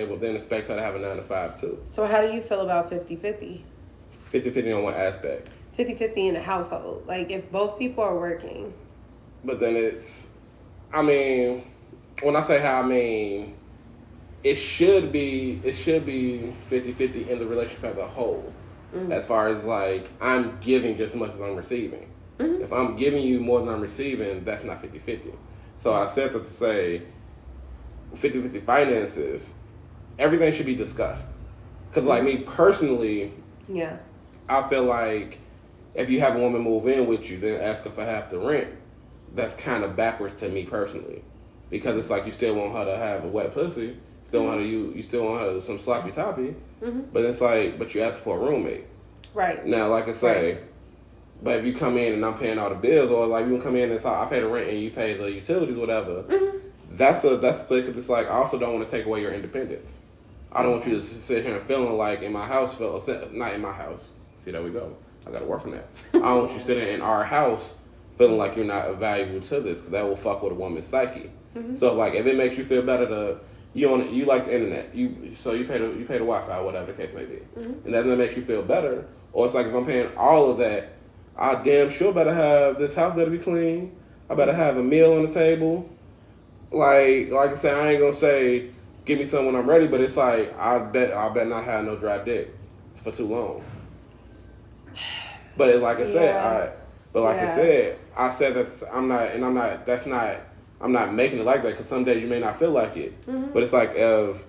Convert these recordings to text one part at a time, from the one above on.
Well, then expect her to have a 9 to 5 too. So how do you feel about 50-50? 50-50 on one aspect. 50-50 in the household. Like, if both people are working. But then when I say how, it should be 50-50 in the relationship as a whole. Mm-hmm. As far as, like, I'm giving just as much as I'm receiving. Mm-hmm. If I'm giving you more than I'm receiving, that's not 50-50. So I said that to say 50-50 finances, everything should be discussed. Because, like, me personally, yeah, I feel like if you have a woman move in with you, then ask her for half the rent, that's kind of backwards to me personally. Because it's like you still want her to have a wet pussy, still want her you still want her some sloppy toppy, but it's like, but you ask for a roommate. Right. Now, like I say, but if you come in and I'm paying all the bills, or like you come in and I pay the rent and you pay the utilities, whatever, that's a split, because it's like, I also don't want to take away your independence. I don't want you to sit here and feeling like in my house, not in my house. See, there we go. I got to work on that. I don't want you sitting in our house feeling like you're not valuable to this, because that will fuck with a woman's psyche. So, like, if it makes you feel better you like the internet, you pay the Wi-Fi, whatever the case may be, and that makes you feel better. Or it's like, if I'm paying all of that, I damn sure better have this house better be clean. I better have a meal on the table. Like I said, I ain't gonna say give me some when I'm ready, but it's like I bet not have no dry dick for too long. But like I said, I said that I'm not making it like that, because some days you may not feel like it. But it's like, if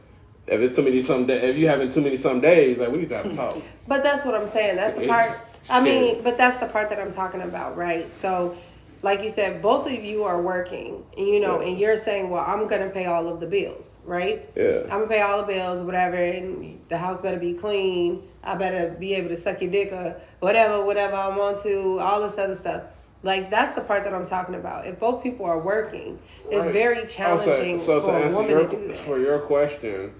it's too many if you having too many some days, like, we need to have a talk. But that's what I'm saying. That's the part. But that's the part that I'm talking about, right? So, like you said, both of you are working, and and you're saying, well, I'm gonna pay all of the bills, right? Yeah. I'm gonna pay all the bills, whatever, and the house better be clean. I better be able to suck your dick or whatever I want to, all this other stuff. Like, that's the part that I'm talking about. If both people are working, it's very challenging for a woman to do that. For your question,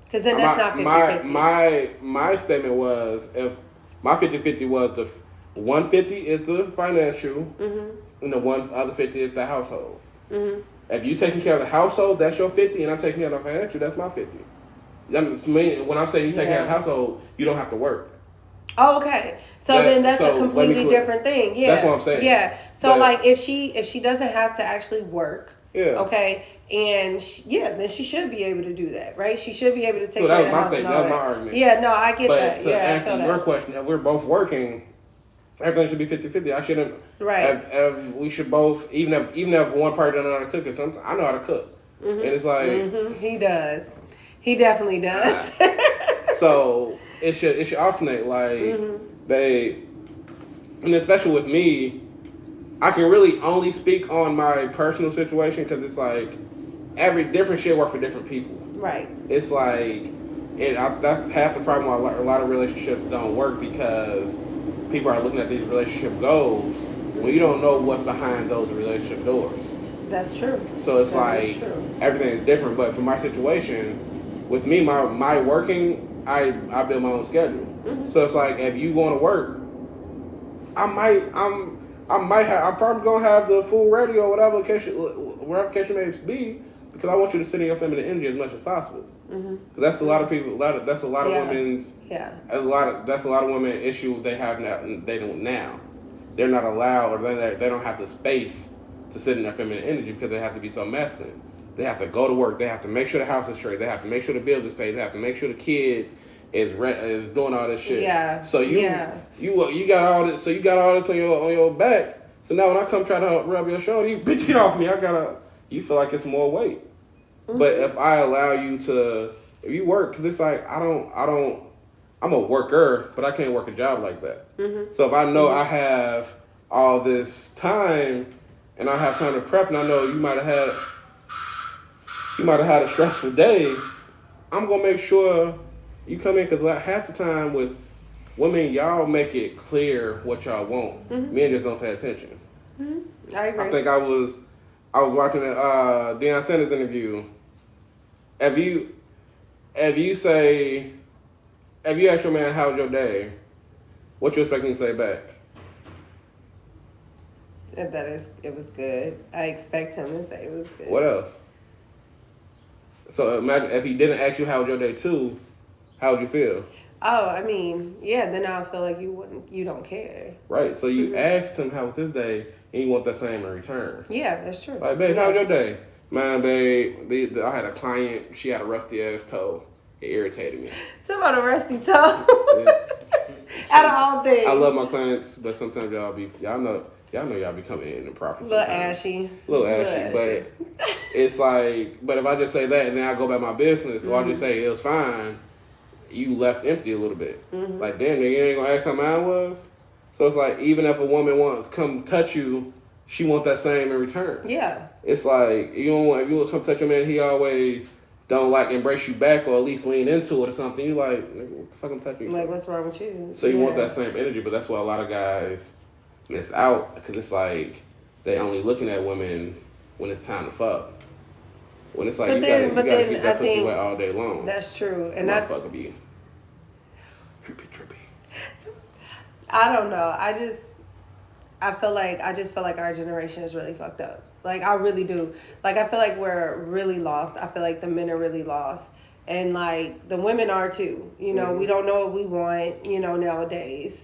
because then that's not 50-50. My statement was, if my 50-50 was the 150 is the financial, and the other 50 is the household. If you taking care of the household, that's your 50, and I'm taking care of the financial, that's my 50. That means, when I'm saying you take care of the household, you don't have to work. Oh, okay. Then that's a completely different thing. Yeah. That's what I'm saying. Yeah. So, like, if she doesn't have to actually work, okay, and then she should be able to do that, right? She should be able to take care of the house and all that. That's my argument. Yeah, no, I get that. But to answer your question, if we're both working, everything should be 50-50. I shouldn't. Right. If we should both, even if one part doesn't know how to cook, or something, I know how to cook, and it's like he does. He definitely does. So it should alternate, like and especially with me, I can really only speak on my personal situation, because it's like every different shit work for different people. Right. It's like that's half the problem why a lot of relationships don't work, because people are looking at these relationship goals when you don't know what's behind those relationship doors. That's true. So it's everything is different. But for my situation, with me, my working, I build my own schedule. So it's like, if you want to work, I'm probably gonna have the food ready or whatever occasion may be, because I want you to sit in your feminine energy as much as possible. Because that's a lot of people. That's a lot of women's. Yeah. That's a lot of women issue they have now. They don't now. They're not allowed, or they don't have the space to sit in their feminine energy, because they have to be so masculine. They have to go to work. They have to make sure the house is straight. They have to make sure the bills is paid. They have to make sure the kids is doing all this shit. Yeah. So you got all this. So you got all this on your back. So now when I come try to rub your shoulder, you bitch, get off me. You feel like it's more weight. But if I allow you to, if you work, because it's like I'm a worker, but I can't work a job like that. So if I know I have all this time, and I have time to prep, and I know you might have had a stressful day, I'm gonna make sure you come in, because half the time with women, y'all make it clear what y'all want. Men just don't pay attention. I agree. I think I was watching a Deion Sanders interview. If you ask your man how's your day, what you expect him to say back? It was good. I expect him to say it was good. What else? So imagine if he didn't ask you how was your day too, how would you feel? Oh, I mean, yeah. Then I feel like you don't care. Right. So you asked him how was his day, and you want that same in return. Yeah, that's true. Like, babe, how was your day? Man, babe, I had a client. She had a rusty ass toe. It irritated me. Some about a rusty toe. Out of all things. I love my clients, but sometimes y'all know y'all be coming in improper. A little ashy. But it's like, but if I just say that and then I go about my business, or I just say it was fine, you left empty a little bit. Like, damn, nigga, you ain't gonna ask how mine was. So it's like, even if a woman wants to come touch you, she want that same in return. Yeah. It's like, if you want to come touch your man, he always don't like embrace you back or at least lean into it or something. You like, what the fuck I'm touching you? Like, what's wrong with you? So you want that same energy, but that's why a lot of guys miss out, because it's like they only looking at women when it's time to fuck. When it's like you gotta keep that pussy wet all day long. That's true, and that fucker be trippy. I don't know. I just feel like our generation is really fucked up. Like, I really do. Like, I feel like we're really lost. I feel like the men are really lost. And, like, the women are, too. You know, we don't know what we want, you know, nowadays.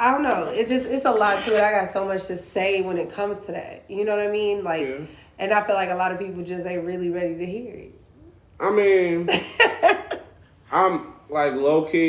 I don't know. It's a lot to it. I got so much to say when it comes to that. You know what I mean? Like, and I feel like a lot of people just ain't really ready to hear it. I mean, I'm, like, low-key.